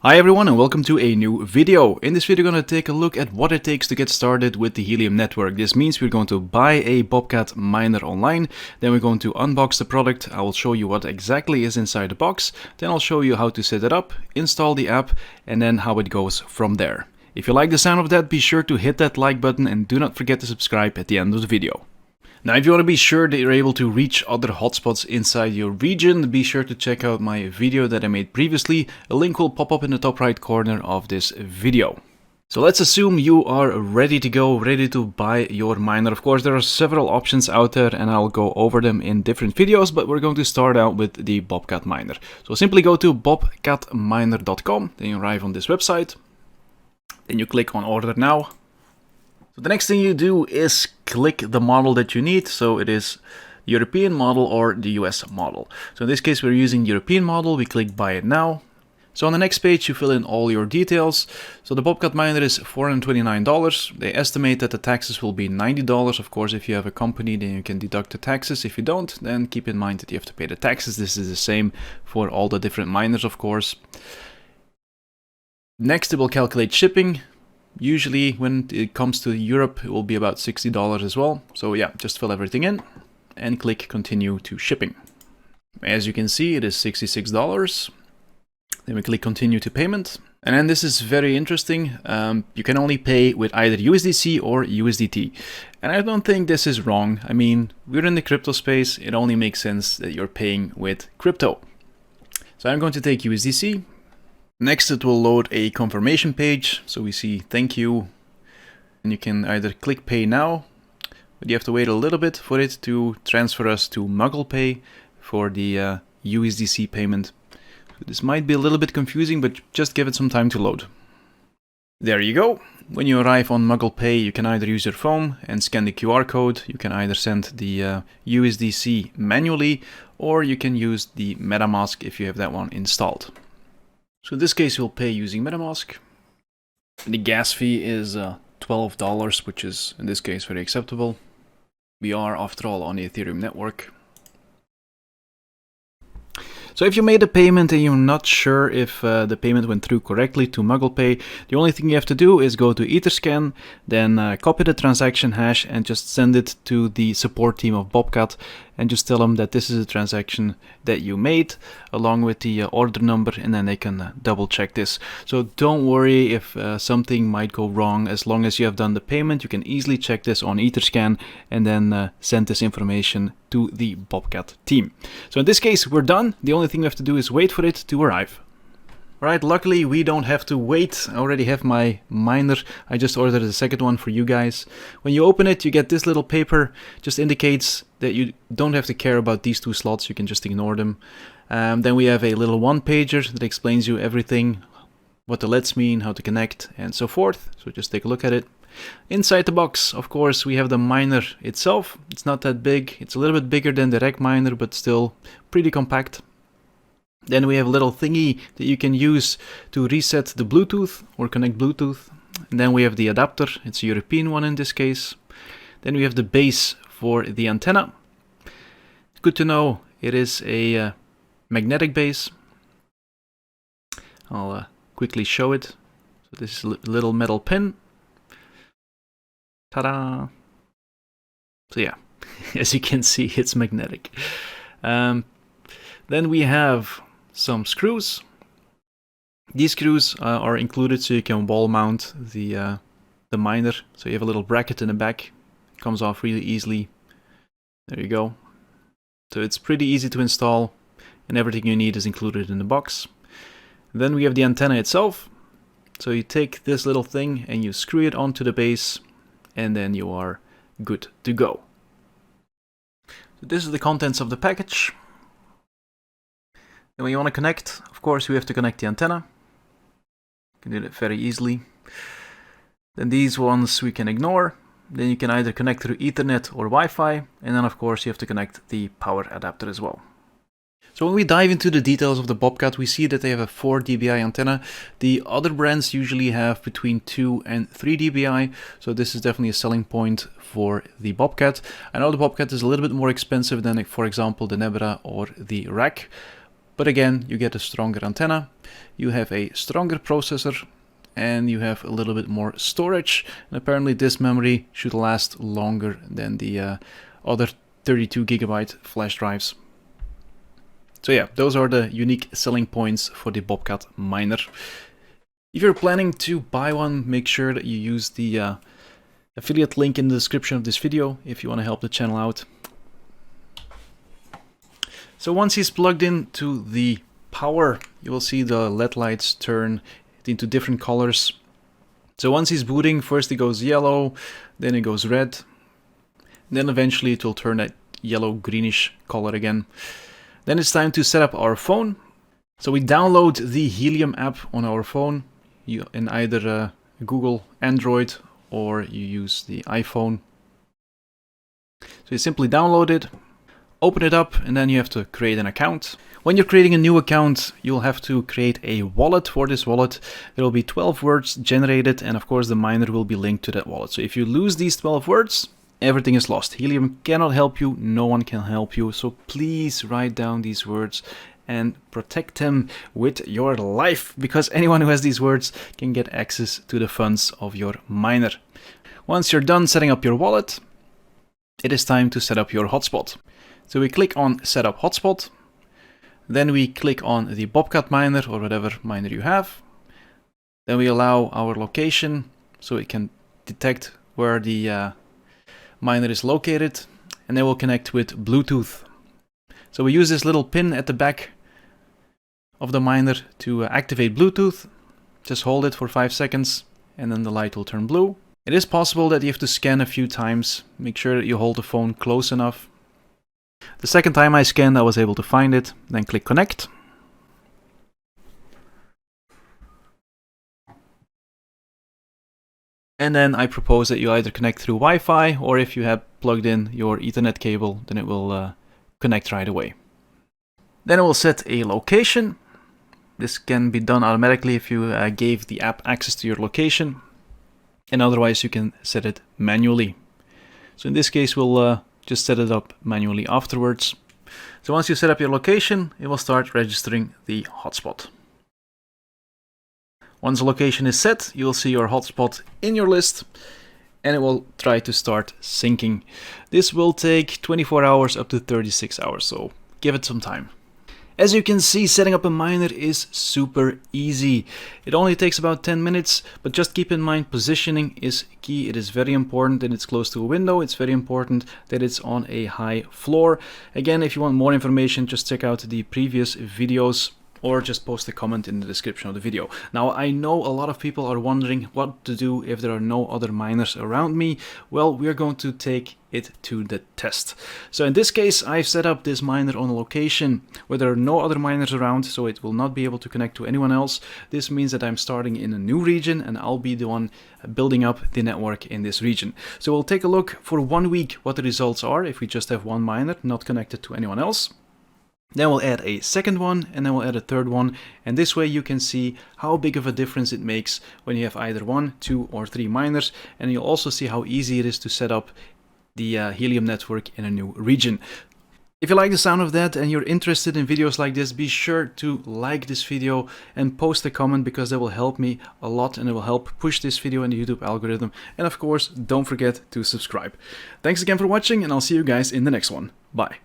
Hi everyone and welcome to a new video. In this video we're going to take a look at what it takes to get started with the Helium network. This means we're going to buy a Bobcat miner online, then we're going to unbox the product. I will show you what exactly is inside the box, then I'll show you how to set it up, install the app, and then how it goes from there. If you like the sound of that, be sure to hit that like button and do not forget to subscribe at the end of the video. Now, if you want to be sure that you're able to reach other hotspots inside your region, be sure to check out my video that I made previously. A link will pop up in the top right corner of this video. So let's assume you are ready to go, ready to buy your miner. Of course, there are several options out there and I'll go over them in different videos, but we're going to start out with the Bobcat miner. So simply go to bobcatminer.com, then you arrive on this website, then you click on order now. So the next thing you do is click the model that you need. So it is European model or the US model. So in this case, we're using European model. We click buy it now. So on the next page, you fill in all your details. So the Bobcat miner is $429. They estimate that the taxes will be $90. Of course, if you have a company, then you can deduct the taxes. If you don't, then keep in mind that you have to pay the taxes. This is the same for all the different miners, of course. Next, it will calculate shipping. Usually when it comes to Europe, it will be about $60 as well. So yeah, just fill everything in and click continue to shipping. As you can see, it is $66. Then we click continue to payment. And then this is very interesting. You can only pay with either USDC or USDT. And I don't think this is wrong. I mean, we're in the crypto space. It only makes sense that you're paying with crypto. So I'm going to take USDC. Next, it will load a confirmation page. So we see thank you. And you can either click pay now, but you have to wait a little bit for it to transfer us to MugglePay for the USDC payment. So this might be a little bit confusing, but just give it some time to load. There you go. When you arrive on MugglePay, you can either use your phone and scan the QR code. You can either send the USDC manually, or you can use the MetaMask if you have that one installed. So in this case, you'll pay using MetaMask. The gas fee is $12, which is in this case very acceptable. We are, after all, on the Ethereum network. So if you made a payment and you're not sure if the payment went through correctly to MugglePay, the only thing you have to do is go to Etherscan, then copy the transaction hash and just send it to the support team of Bobcat and just tell them that this is a transaction that you made along with the order number, and then they can double check this. So don't worry if something might go wrong. As long as you have done the payment, you can easily check this on Etherscan and then send this information to the Bobcat team. So in this case, we're done. The only thing we have to do is wait for it to arrive. Right, luckily we don't have to wait. I already have my miner. I just ordered a second one for you guys. When you open it, you get this little paper. Just indicates that you don't have to care about these two slots. You can just ignore them. Then we have a little one-pager that explains you everything, what the LEDs mean, how to connect, and so forth. So just take a look at it. Inside the box, of course, we have the miner itself. It's not that big. It's a little bit bigger than the Rec miner, but still pretty compact. Then we have a little thingy that you can use to reset the Bluetooth or connect Bluetooth. And then we have the adapter. It's a European one in this case. Then we have the base for the antenna. Good to know it is a magnetic base. I'll quickly show it. So this is a little metal pin. Ta-da! So yeah, as you can see, it's magnetic. Then we have some screws. These screws are included so you can wall mount the miner. So you have a little bracket in the back. It comes off really easily. There you go. So it's pretty easy to install and everything you need is included in the box. Then we have the antenna itself. So you take this little thing and you screw it onto the base and then you are good to go. So this is the contents of the package. And when you want to connect, of course, we have to connect the antenna. You can do that very easily. Then these ones we can ignore. Then you can either connect through Ethernet or Wi-Fi. And then, of course, you have to connect the power adapter as well. So when we dive into the details of the Bobcat, we see that they have a 4 dBi antenna. The other brands usually have between 2 and 3 dBi. So this is definitely a selling point for the Bobcat. I know the Bobcat is a little bit more expensive than, for example, the Nebra or the Rack. But again, you get a stronger antenna, you have a stronger processor, and you have a little bit more storage. And apparently this memory should last longer than the other 32 gigabyte flash drives. So yeah, those are the unique selling points for the Bobcat miner. If you're planning to buy one, make sure that you use the affiliate link in the description of this video if you want to help the channel out. So once he's plugged into the power, you will see the LED lights turn into different colors. So once he's booting, first it goes yellow, then it goes red, then eventually it will turn that yellow greenish color again. Then it's time to set up our phone. So we download the Helium app on our phone in either Google Android or you use the iPhone. So you simply download it, open it up, and then you have to create an account. When you're creating a new account, you'll have to create a wallet. For this wallet, there will be 12 words generated, and of course the miner will be linked to that wallet. So if you lose these 12 words, everything is lost. Helium cannot help you, no one can help you, so please write down these words and protect them with your life, because anyone who has these words can get access to the funds of your miner. Once you're done setting up your wallet, it is time to set up your hotspot. So we click on Set up Hotspot, then we click on the Bobcat miner or whatever miner you have. Then we allow our location so it can detect where the miner is located, and then we'll connect with Bluetooth. So we use this little pin at the back of the miner to activate Bluetooth. Just hold it for 5 seconds and then the light will turn blue. It is possible that you have to scan a few times. Make sure that you hold the phone close enough. The second time I scanned, I was able to find it. Then click connect. And then I propose that you either connect through Wi-Fi, or if you have plugged in your Ethernet cable, then it will connect right away. Then it will set a location. This can be done automatically if you gave the app access to your location. And otherwise you can set it manually. So in this case we'll just set it up manually afterwards. So once you set up your location, it will start registering the hotspot. Once the location is set, you will see your hotspot in your list, and it will try to start syncing. This will take 24 hours up to 36 hours, so give it some time. As you can see, setting up a miner is super easy. It only takes about 10 minutes, but just keep in mind positioning is key. It is very important that it's close to a window. It's very important that it's on a high floor. Again, if you want more information, just check out the previous videos, or just post a comment in the description of the video. Now, I know a lot of people are wondering what to do if there are no other miners around me. Well, we're going to take it to the test. So in this case, I've set up this miner on a location where there are no other miners around, so it will not be able to connect to anyone else. This means that I'm starting in a new region, and I'll be the one building up the network in this region. So we'll take a look for 1 week what the results are if we just have one miner not connected to anyone else. Then we'll add a second one, and then we'll add a third one, and this way you can see how big of a difference it makes when you have either 1, 2 or 3 miners, and you'll also see how easy it is to set up the Helium network in a new region. If you like the sound of that and you're interested in videos like this, be sure to like this video and post a comment, because that will help me a lot and it will help push this video in the YouTube algorithm. And of course, don't forget to subscribe. Thanks again for watching, and I'll see you guys in the next one. Bye.